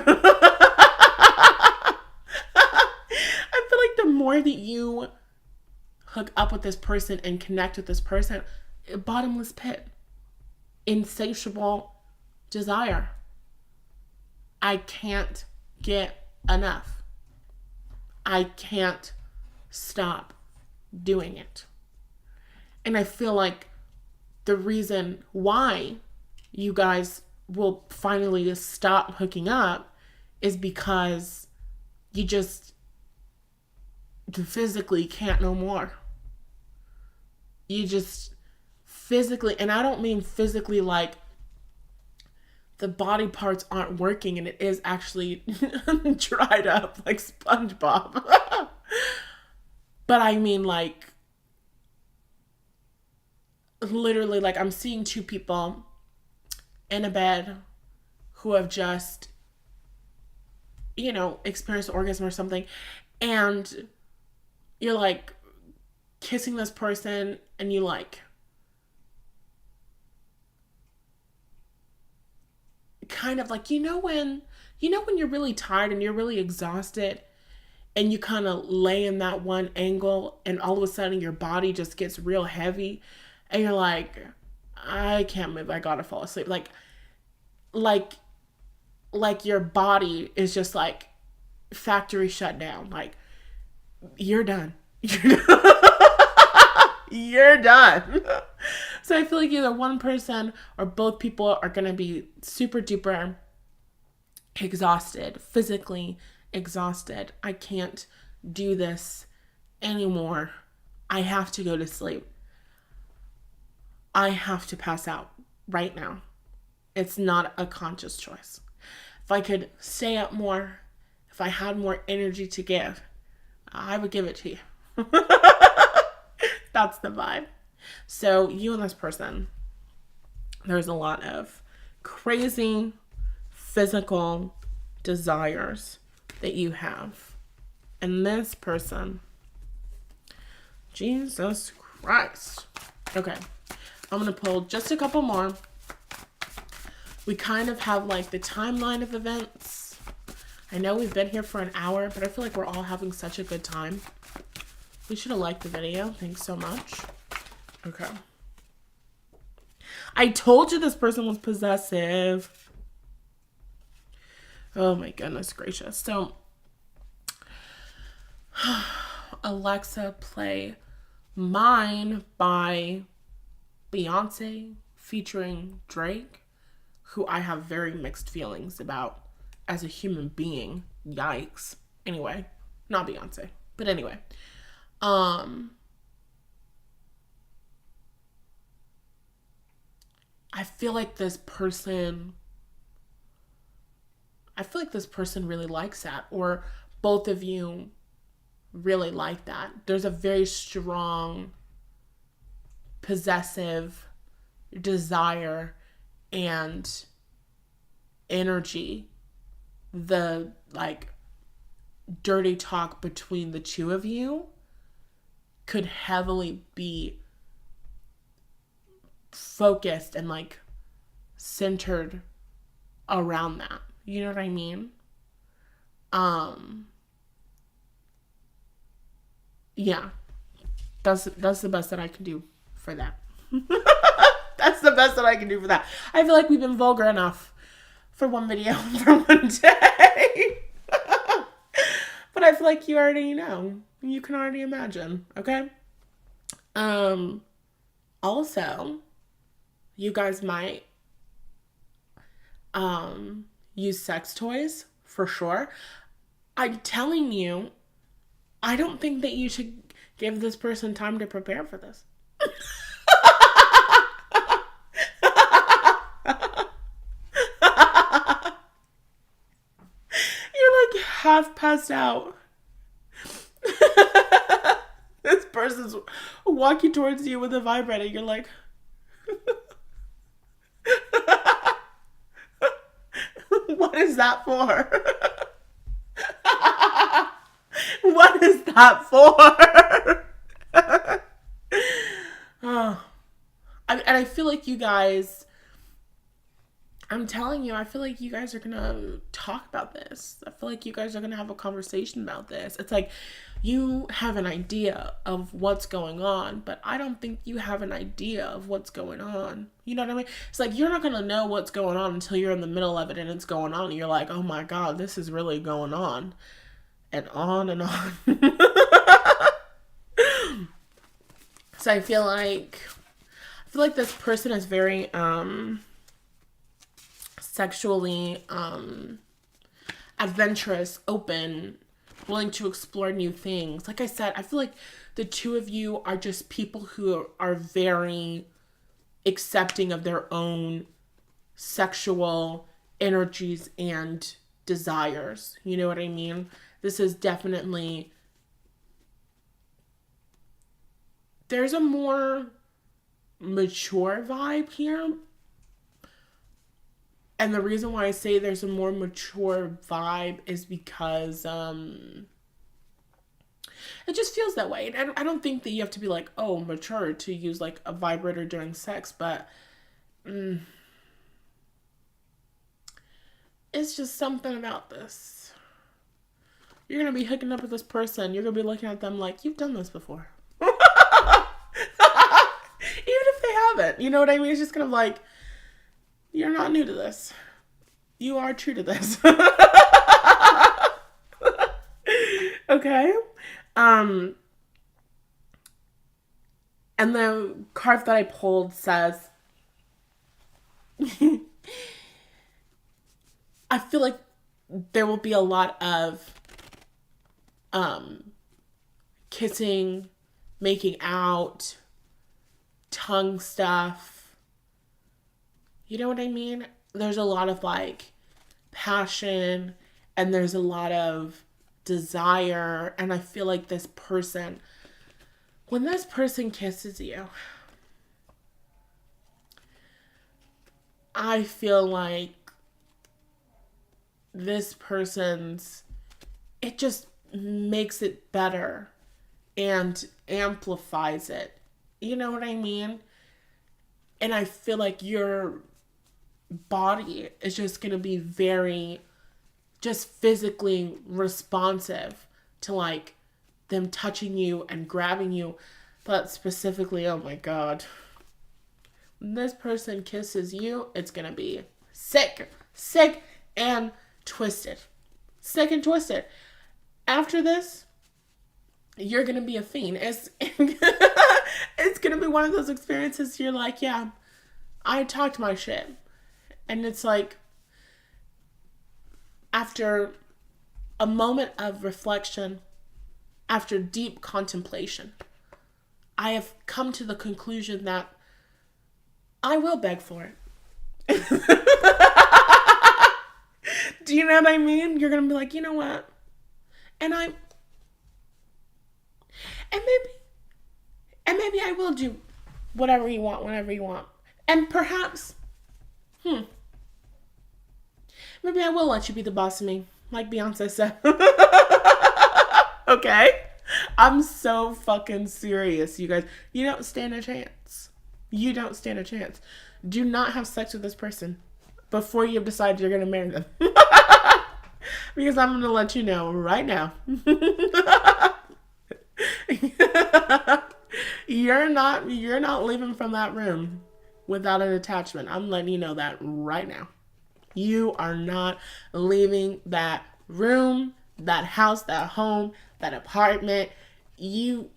feel like the more that you hook up with this person and connect with this person, a bottomless pit, insatiable desire. I can't get enough. I can't stop doing it. And I feel like the reason why you guys will finally stop hooking up is because you just physically can't no more. You just physically, and I don't mean physically like the body parts aren't working and it is actually dried up like SpongeBob. But I mean like literally, like I'm seeing two people in a bed who have just, you know, experienced orgasm or something, and you're like kissing this person and you like kind of like, you know when you're really tired and you're really exhausted and you kind of lay in that one angle and all of a sudden your body just gets real heavy and you're like, I can't move, I gotta fall asleep. Like like your body is just like factory shut down. Like, you're done. You're done. You're done. So I feel like either one person or both people are going to be super duper exhausted, physically exhausted. I can't do this anymore. I have to go to sleep. I have to pass out right now. It's not a conscious choice. If I could stay up more, if I had more energy to give, I would give it to you. That's the vibe. So you and this person, there's a lot of crazy physical desires that you have. And this person, Jesus Christ. Okay, I'm going to pull just a couple more. We kind of have like the timeline of events. I know we've been here for an hour, but I feel like we're all having such a good time. We should have liked the video. Thanks so much. Okay. I told you this person was possessive. Oh my goodness gracious. So, Alexa, play Mine by Beyonce featuring Drake, who I have very mixed feelings about as a human being. Yikes. Anyway, not Beyonce, but anyway. I feel like this person really likes that, or both of you really like that. There's a very strong possessive desire and energy. The like dirty talk between the two of you could heavily be focused and like centered around that. You know what I mean? Yeah. That's the best that I can do for that. That's the best that I can do for that. I feel like we've been vulgar enough for one video for one day. But I feel like you already know. You can already imagine, okay? Also, you guys might use sex toys for sure. I'm telling you, I don't think that you should give this person time to prepare for this. You're like half passed out. This person's walking towards you with a vibrator. You're like, what is that for? What is that for? Oh. And I feel like you guys, I'm telling you, I feel like you guys are going to talk about this. I feel like you guys are going to have a conversation about this. It's like you have an idea of what's going on, but I don't think you have an idea of what's going on. You know what I mean? It's like you're not going to know what's going on until you're in the middle of it and it's going on. And you're like, oh my God, this is really going on. And on and on. So I feel like this person is very sexually adventurous, open, willing to explore new things. Like I said, I feel like the two of you are just people who are very accepting of their own sexual energies and desires. You know what I mean? This is definitely, there's a more mature vibe here. And the reason why I say there's a more mature vibe is because it just feels that way. And I don't think that you have to be like, oh, mature to use like a vibrator during sex, but it's just something about this. You're going to be hooking up with this person. You're going to be looking at them like, you've done this before. Even if they haven't. You know what I mean? It's just kind of like, you're not new to this. You are true to this. Okay. Um, and the card that I pulled says, I feel like there will be a lot of um, kissing, making out, tongue stuff. You know what I mean? There's a lot of like passion and there's a lot of desire. And I feel like this person, when this person kisses you, I feel like this person's, it just makes it better and amplifies it. You know what I mean? And I feel like your body is just going to be very, just physically responsive to like them touching you and grabbing you. But specifically, oh my God, when this person kisses you, it's going to be sick, sick and twisted. Sick and twisted. After this, you're going to be a fiend. It's going to be one of those experiences you're like, yeah, I talked my shit. And it's like, after a moment of reflection, after deep contemplation, I have come to the conclusion that I will beg for it. Do you know what I mean? You're going to be like, you know what? And maybe I will do whatever you want, whenever you want. And perhaps, maybe I will let you be the boss of me, like Beyonce said. Okay? I'm so fucking serious, you guys. You don't stand a chance. You don't stand a chance. Do not have sex with this person before you decide you're going to marry them. Because I'm going to let you know right now. You're not leaving from that room without an attachment. I'm letting you know that right now. You are not leaving that room, that house, that home, that apartment. You're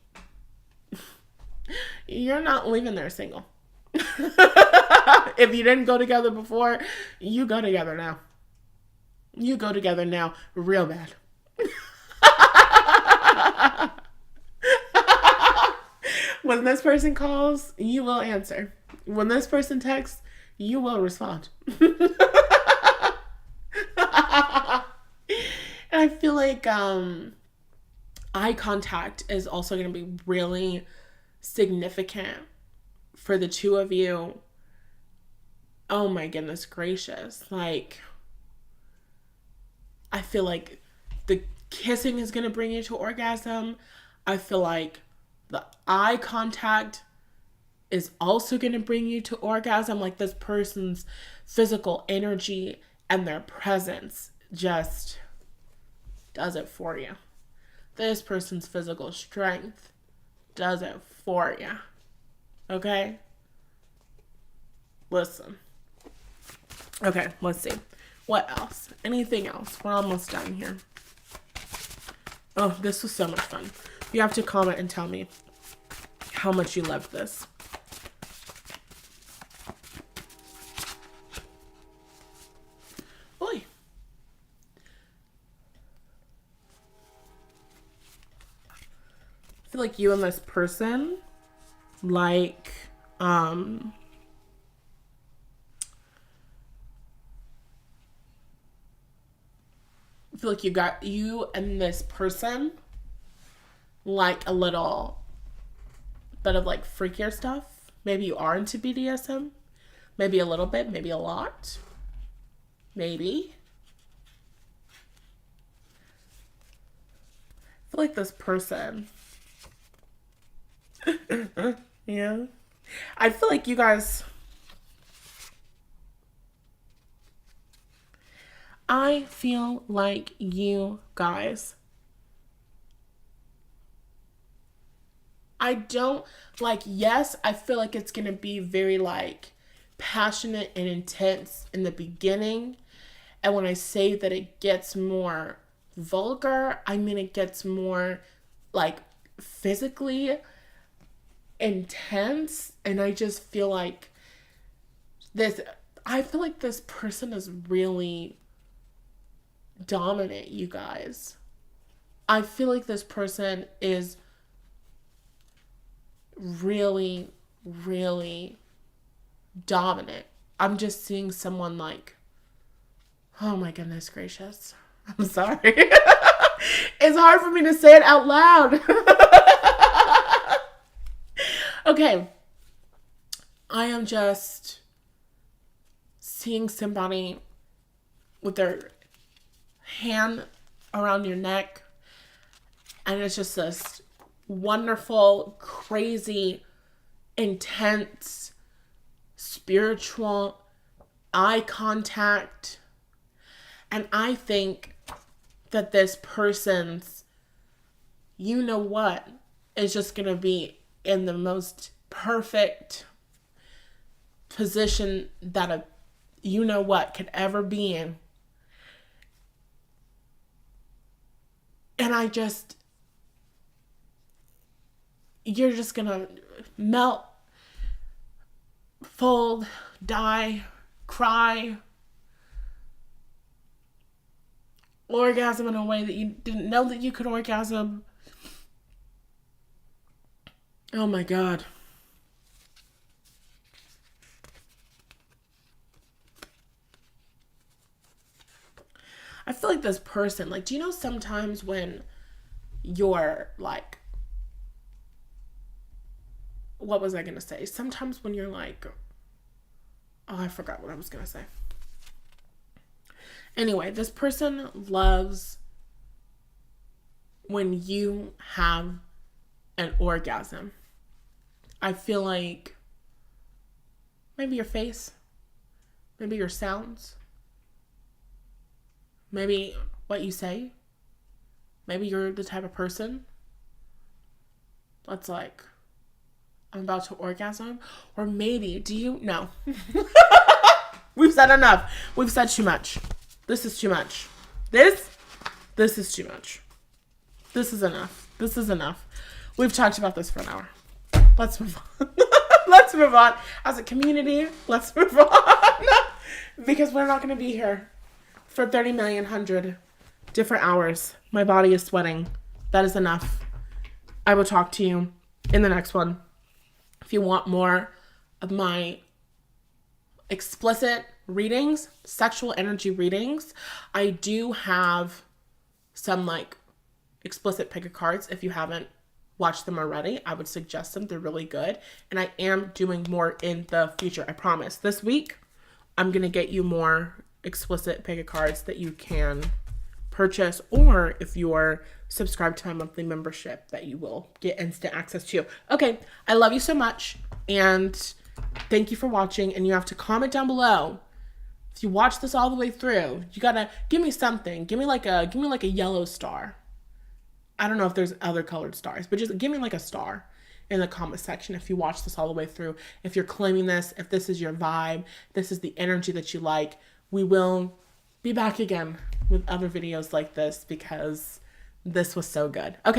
not leaving there single. If you didn't go together before, you go together now. You go together now real bad. When this person calls, you will answer. When this person texts, you will respond. And I feel like eye contact is also going to be really significant for the two of you. Oh my goodness gracious. Like, I feel like the kissing is going to bring you to orgasm. I feel like the eye contact is also going to bring you to orgasm. Like, this person's physical energy and their presence just does it for you. This person's physical strength does it for you. Okay? Listen. Okay, let's see. What else? Anything else? We're almost done here. Oh, this was so much fun. You have to comment and tell me how much you loved this. Oi. I feel like you and this person, like, I feel like you and this person like a little bit of like freakier stuff. Maybe you are into BDSM. Maybe a little bit, maybe a lot. Maybe. I feel like this person. Yeah. I feel like you guys. I feel like you guys. I don't like, yes, I feel like it's going to be very like passionate and intense in the beginning. And when I say that it gets more vulgar, I mean it gets more like physically intense. And I just feel like this person is really dominant, you guys. I feel like this person is really, really dominant. I'm just seeing someone like, oh my goodness gracious. I'm sorry. It's hard for me to say it out loud. Okay. I am just seeing somebody with their hand around your neck, and it's just this wonderful, crazy, intense, spiritual eye contact. And I think that this person's, you know what, is just going to be in the most perfect position that a you know what could ever be in. And you're just gonna melt, fold, die, cry, orgasm in a way that you didn't know that you could orgasm. Oh my God. I feel like this person, like, do you know sometimes when you're like, what was I going to say? Sometimes when you're like, oh, I forgot what I was going to say. Anyway, this person loves when you have an orgasm. I feel like maybe your face, maybe your sounds, maybe what you say. Maybe you're the type of person that's like, I'm about to orgasm. Or maybe, do you? No. We've said enough. We've said too much. This is too much. This is too much. This is enough. This is enough. We've talked about this for an hour. Let's move on. Let's move on. As a community, let's move on. Because we're not going to be here for 30 million hundred different hours. My body is sweating. That is enough. I will talk to you in the next one. If you want more of my explicit readings, sexual energy readings, I do have some like explicit pick of cards. If you haven't watched them already, I would suggest them. They're really good. And I am doing more in the future. I promise. This week, I'm going to get you more explicit pick of cards that you can purchase, or if you're subscribed to my monthly membership, that you will get instant access to. Okay, I love you so much, and thank you for watching. And you have to comment down below if you watch this all the way through. You gotta give me something. Give me like a yellow star. I don't know if there's other colored stars, but just give me like a star in the comment section if you watch this all the way through. If you're claiming this, if this is your vibe, this is the energy that you like, we will be back again with other videos like this because this was so good. Okay.